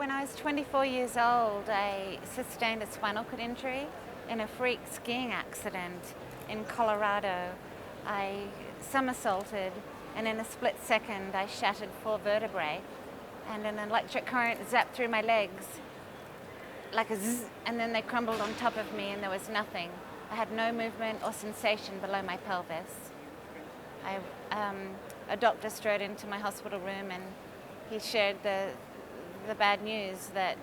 When I was 24 years old, I sustained a spinal cord injury in a freak skiing accident in Colorado. I somersaulted, and in a split second I shattered 4 vertebrae, and an electric current zapped through my legs like a zzz, and then they crumbled on top of me and there was nothing. I had no movement or sensation below my pelvis. A doctor strode into my hospital room and he shared the bad news that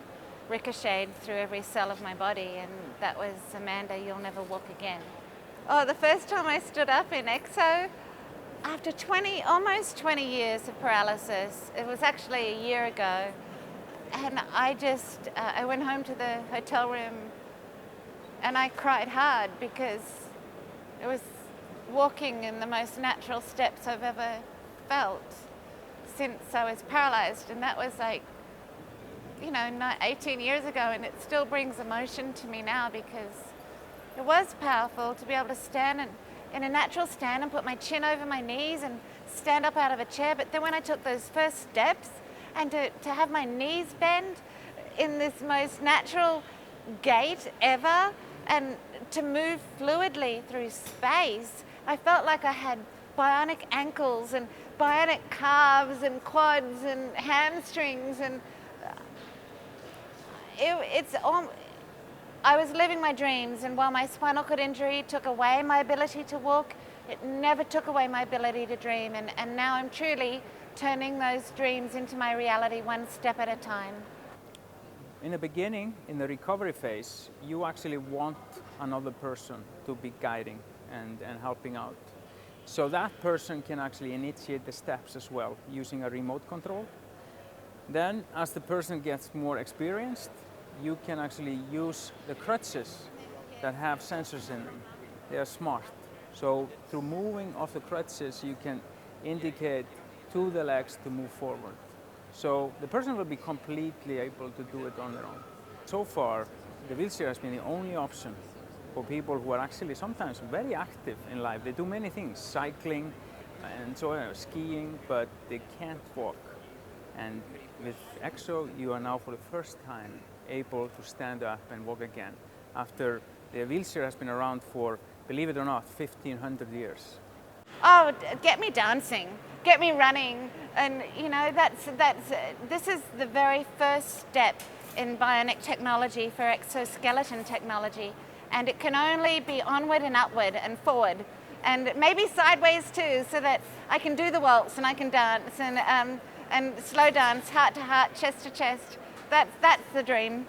ricocheted through every cell of my body, and that was, Amanda, you'll never walk again. Oh, the first time I stood up in EXO, after almost 20 years of paralysis, it was actually a year ago, and I went home to the hotel room and I cried hard because it was walking in the most natural steps I've ever felt since I was paralyzed, and that was 18 years ago, and it still brings emotion to me now because it was powerful to be able to stand in a natural stand and put my chin over my knees and stand up out of a chair. But then when I took those first steps and to have my knees bend in this most natural gait ever and to move fluidly through space, I felt like I had bionic ankles and bionic calves and quads and hamstrings, and I was living my dreams, and while my spinal cord injury took away my ability to walk, it never took away my ability to dream, and now I'm truly turning those dreams into my reality one step at a time. In the beginning, in the recovery phase, you actually want another person to be guiding and helping out. So that person can actually initiate the steps as well, using a remote control. Then, as the person gets more experienced, you can actually use the crutches that have sensors in them. They are smart. So through moving of the crutches, you can indicate to the legs to move forward. So the person will be completely able to do it on their own. So far, the wheelchair has been the only option for people who are actually sometimes very active in life. They do many things, cycling and so on, skiing, but they can't walk. And with EXO, you are now for the first time able to stand up and walk again after the wheelchair has been around for, believe it or not, 1,500 years. Oh, get me dancing, get me running, and this is the very first step in bionic technology for exoskeleton technology, and it can only be onward and upward and forward, and maybe sideways too, so that I can do the waltz and I can dance and slow dance, heart to heart, chest to chest. That's the dream.